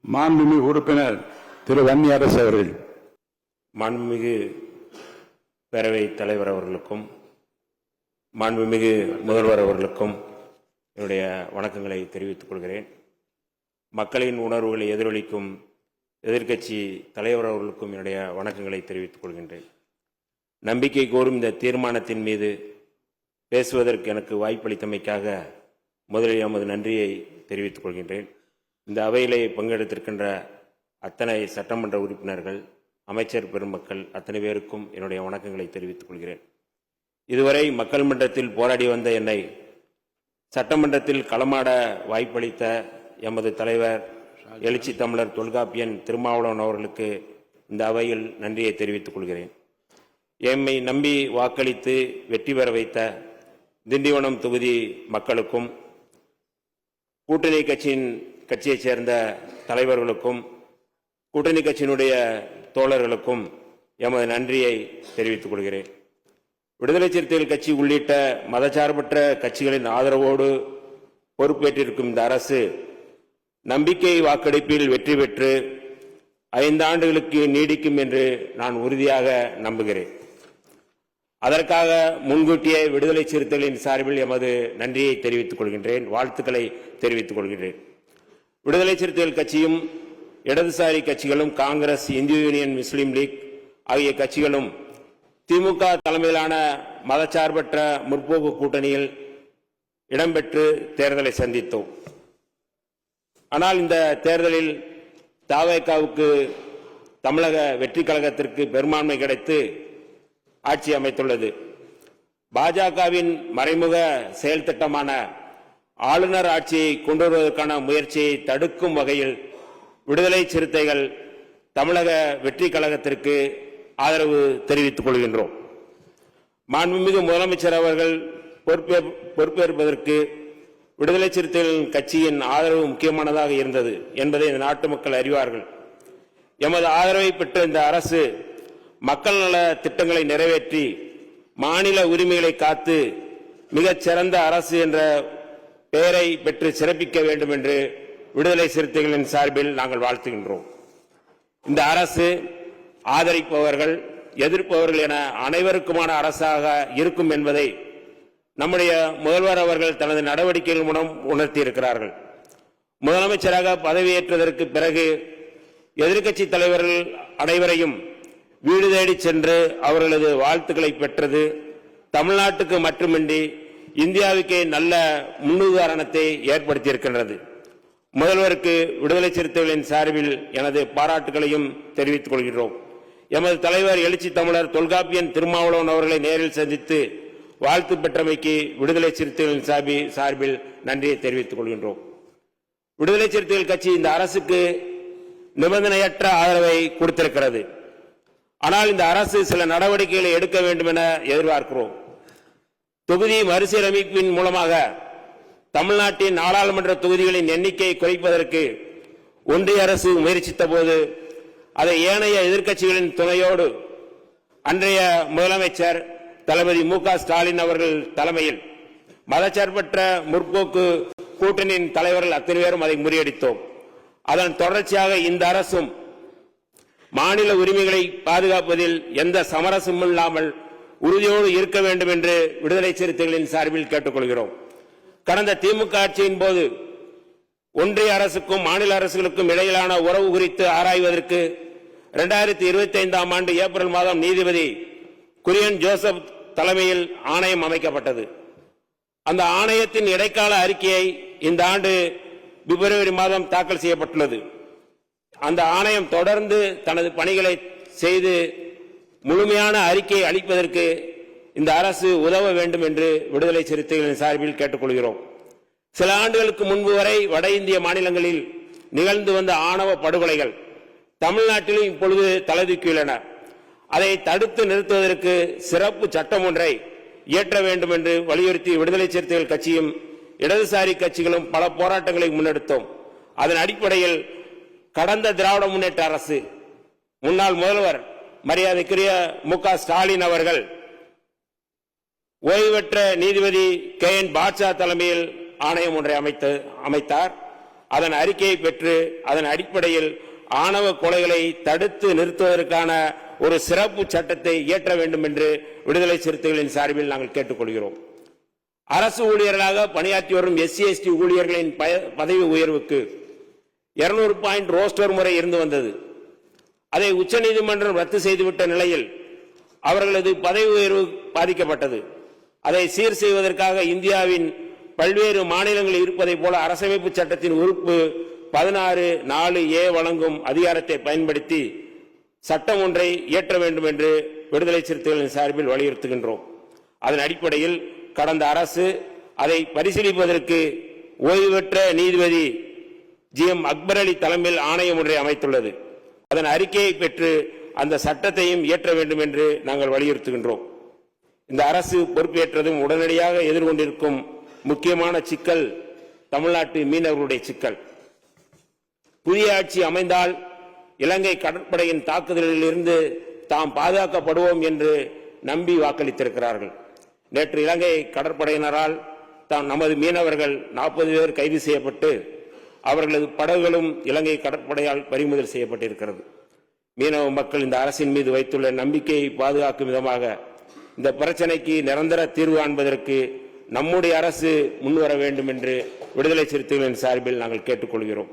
மாண்புமிகு உறுப்பினர் திரு வன்னியரசு அவர்கள். மாண்புமிகு பேரவைத் தலைவர் அவர்களுக்கும் மாண்புமிகு முதல்வர் அவர்களுக்கும் என்னுடைய வணக்கங்களை தெரிவித்துக் கொள்கிறேன். மக்களின் உணர்வுகளை எதிரொலிக்கும் எதிர்க்கட்சி தலைவர் அவர்களுக்கும் என்னுடைய வணக்கங்களை தெரிவித்துக் கொள்கின்றேன். நம்பிக்கை கோரும் இந்த தீர்மானத்தின் மீது பேசுவதற்கு எனக்கு வாய்ப்பளித்தமைக்காக முதலில் எமது நன்றியை தெரிவித்துக் கொள்கின்றேன். இந்த அவையிலே பங்கெடுத்திருக்கின்ற அத்தனை சட்டமன்ற உறுப்பினர்கள், அமைச்சர் பெருமக்கள் அத்தனை பேருக்கும் என்னுடைய வணக்கங்களை தெரிவித்துக் கொள்கிறேன். இதுவரை மக்கள் மன்றத்தில் போராடி வந்த என்னை சட்டமன்றத்தில் களமாட வாய்ப்பளித்த எமது தலைவர் எழுச்சி தமிழர் தொல்காப்பியன் திருமாவளவன் அவர்களுக்கு இந்த அவையில் நன்றியை தெரிவித்துக் கொள்கிறேன். எம்மை நம்பி வாக்களித்து வெற்றி பெற வைத்த திண்டிவனம் தொகுதி மக்களுக்கும் கூட்டணி கட்சியைச் சேர்ந்த தலைவர்களுக்கும் கூட்டணி கட்சியினுடைய தோழர்களுக்கும் எமது நன்றியை தெரிவித்துக் கொள்கிறேன். விடுதலை சிறுத்தைகள் கட்சி உள்ளிட்ட மதச்சார்பற்ற கட்சிகளின் ஆதரவோடு பொறுப்பேற்றிருக்கும் இந்த அரசு நம்பிக்கை வாக்கெடுப்பில் வெற்றி பெற்று 5 ஆண்டுகளுக்கு நீடிக்கும் என்று நான் உறுதியாக நம்புகிறேன். அதற்காக முன்கூட்டியே விடுதலை சிறுத்தைகளின் சார்பில் எமது நன்றியை தெரிவித்துக் கொள்கின்றேன், வாழ்த்துக்களை தெரிவித்துக் கொள்கின்றேன். விடுதலை சிறுத்தைகள் கட்சியும் இடதுசாரி கட்சிகளும் காங்கிரஸ், இந்திய யூனியன் முஸ்லீம் லீக் ஆகிய கட்சிகளும் திமுக தலைமையிலான மதச்சார்பற்ற முற்போக்கு கூட்டணியில் இடம்பெற்று தேர்தலை சந்தித்தோம். ஆனால் இந்த தேர்தலில் தவேகாவுக்கு தமிழக வெற்றி கழகத்திற்கு பெரும்பான்மை கிடைத்து ஆட்சி அமைத்துள்ளது. பாஜகவின் மறைமுக செயல் திட்டமான ஆளுநர் ஆட்சியை கொண்டு வருவதற்கான முயற்சியை தடுக்கும் வகையில் விடுதலை சிறுத்தைகள் தமிழக வெற்றி கழகத்திற்கு ஆதரவு தெரிவித்துக் கொள்கின்றோம். மாண்புமிகு முதலமைச்சர் அவர்கள் பொறுப்பேற்பதற்கு விடுதலை சிறுத்தைகள் கட்சியின் ஆதரவு முக்கியமானதாக இருந்தது என்பதை இந்த நாட்டு மக்கள் அறிவார்கள். எமது ஆதரவை பெற்ற இந்த அரசு மக்கள் நல திட்டங்களை நிறைவேற்றி மாநில உரிமைகளை காத்து மிகச் சிறந்த அரசு என்ற பெயரை பெற்று சிறப்பிக்க வேண்டும் என்று விடுதலை சிறுத்தைகளின் சார்பில் நாங்கள் வாழ்த்துகின்றோம். இந்த அரசு ஆதரிப்பவர்கள், எதிர்ப்பவர்கள் என அனைவருக்குமான அரசாக இருக்கும் என்பதை நம்முடைய முதல்வர் அவர்கள் தனது நடவடிக்கைகள் மூலம் உணர்த்தியிருக்கிறார்கள். முதலமைச்சராக பதவியேற்றதற்கு பிறகு எதிர்க்கட்சி தலைவர்கள் அனைவரையும் வீடு தேடி சென்று அவர்களது வாழ்த்துக்களை பெற்றது தமிழ்நாட்டுக்கு மட்டுமின்றி இந்தியாவுக்கே நல்ல முன்னுதாரணத்தை ஏற்படுத்தியிருக்கின்றது. முதல்வருக்கு விடுதலை சிறுத்தைகளின் சார்பில் எனது பாராட்டுகளையும் தெரிவித்துக் கொள்கிறோம். எமது தலைவர் எழுச்சி தமிழர் தொல்காப்பியன் திருமாவளவன் அவர்களை நேரில் சந்தித்து வாழ்த்து பெற்றமைக்கு விடுதலை சிறுத்தைகளின் சார்பில் நன்றியை தெரிவித்துக் கொள்கின்றோம். விடுதலை சிறுத்தைகள் கட்சி இந்த அரசுக்கு நிபந்தனையற்ற ஆதரவை கொடுத்திருக்கிறது. ஆனால் இந்த அரசு சில நடவடிக்கைகளை எடுக்க வேண்டும் என எதிர்பார்க்கிறோம். தொகுதி மறுசீரமைப்பின் மூலமாக தமிழ்நாட்டின் நாடாளுமன்ற தொகுதிகளின் எண்ணிக்கையை குறைப்பதற்கு ஒன்றிய அரசு முயற்சித்த போது அதை ஏனைய எதிர்க்கட்சிகளின் துணையோடு அன்றைய முதலமைச்சர் தளபதி மு.க. ஸ்டாலின் அவர்கள் தலைமையில் மதச்சார்பற்ற முற்போக்கு கூட்டணியின் தலைவர்கள் அத்தனை பேரும் அதை முறியடித்தோம். அதன் தொடர்ச்சியாக இந்த அரசும் மாநில உரிமைகளை பாதுகாப்பதில் எந்த சமரசமும் இல்லாமல் உறுதியோடு இருக்க வேண்டும் என்று விடுதலை சிறுத்தைகளின் சார்பில் கேட்டுக்கொள்கிறோம். கடந்த திமுக ஆட்சியின் போது ஒன்றிய அரசுக்கும் மாநில அரசுகளுக்கும் இடையிலான உறவு குறித்து ஆராய்வதற்கு 2025ஆம் ஆண்டு ஏப்ரல் மாதம் நீதிபதி குரியன் ஜோசப் தலைமையில் ஆணையம் அமைக்கப்பட்டது. அந்த ஆணையத்தின் இடைக்கால அறிக்கையை இந்த ஆண்டு பிப்ரவரி மாதம் தாக்கல் செய்யப்பட்டுள்ளது. அந்த ஆணையம் தொடர்ந்து தனது பணிகளை செய்து முழுமையான அறிக்கையை அளிப்பதற்கு இந்த அரசு உதவ வேண்டும் என்று விடுதலை சிறுத்தைகளின் சார்பில் கேட்டுக்கொள்கிறோம். சில ஆண்டுகளுக்கு முன்பு வரை வட இந்திய மாநிலங்களில் நிகழ்ந்து வந்த ஆணவ படுகொலைகள் தமிழ்நாட்டிலும் இப்பொழுது தலைதூக்கியுள்ளன. அதை தடுத்து நிறுத்துவதற்கு சிறப்பு சட்டம் ஒன்றை இயற்ற வேண்டும் என்று வலியுறுத்தி விடுதலை சிறுத்தைகள் கட்சியும் இடதுசாரி கட்சிகளும் பல போராட்டங்களை முன்னெடுத்தோம். அதன் அடிப்படையில் கடந்த திராவிட முன்னேற்ற அரசு முன்னாள் முதல்வர் மரியாதைக்குரிய மு.க. ஸ்டாலின் அவர்கள் ஓய்வு பெற்ற நீதிபதி K.N. பாட்ஷா தலைமையில் ஆணையம் ஒன்றை அமைத்தார். அதன் அறிக்கையை பெற்று அதன் அடிப்படையில் ஆணவ கொலைகளை தடுத்து நிறுத்துவதற்கான ஒரு சிறப்பு சட்டத்தை இயற்ற வேண்டும் என்று விடுதலை சிறுத்தைகளின் சார்பில் நாங்கள் கேட்டுக்கொள்கிறோம். அரசு ஊழியர்களாக பணியாற்றி வரும் SC/ST ஊழியர்களின் பதவி உயர்வுக்கு 200 பாயிண்ட் ரோஸ்டர் முறை இருந்து வந்தது. அதை உச்சநீதிமன்றம் ரத்து செய்துவிட்ட நிலையில் அவர்களது பதவி உயர்வு பாதிக்கப்பட்டது. அதை சீர் செய்வதற்காக இந்தியாவின் பல்வேறு மாநிலங்களில் இருப்பதை போல அரசமைப்பு சட்டத்தின் உறுப்பு 16(4)A வழங்கும் அதிகாரத்தை பயன்படுத்தி சட்டம் ஒன்றை இயற்ற வேண்டும் என்று விடுதலை சிறுத்தைகளின் சார்பில் வலியுறுத்துகின்றோம். அதன் அடிப்படையில் கடந்த அரசு அதை பரிசீலிப்பதற்கு ஓய்வு பெற்ற நீதிபதி GM அக்பர் அலி தலைமையில் ஆணையம் ஒன்றை அமைத்துள்ளது. அதன் அறிக்கையை பெற்று அந்த சட்டத்தையும் இயற்ற வேண்டும் என்று நாங்கள் வலியுறுத்துகின்றோம். இந்த அரசு பொறுப்பேற்றதும் உடனடியாக எதிர்கொண்டிருக்கும் முக்கியமான சிக்கல் தமிழ்நாட்டு மீனவர்களுடைய சிக்கல். புதிய ஆட்சி அமைந்தால் இலங்கை கடற்படையின் தாக்குதலில் இருந்து தாம் பாதுகாக்கப்படுவோம் என்று நம்பி வாக்களித்திருக்கிறார்கள். நேற்று இலங்கை கடற்படையினரால் நமது மீனவர்கள் 40 பேர் கைது செய்யப்பட்டு அவர்களது படகுகளும் இலங்கை கடற்படையால் பறிமுதல் செய்யப்பட்டிருக்கிறது. மீனவ மக்கள் இந்த அரசின் மீது வைத்துள்ள நம்பிக்கையை பாதுகாக்கும் விதமாக இந்த பிரச்சனைக்கு நிரந்தர தீர்வு காண்பதற்கு நம்முடைய அரசு முன்வர வேண்டும் என்று விடுதலை சிறுத்தைகளின் சார்பில் நாங்கள் கேட்டுக்கொள்கிறோம்.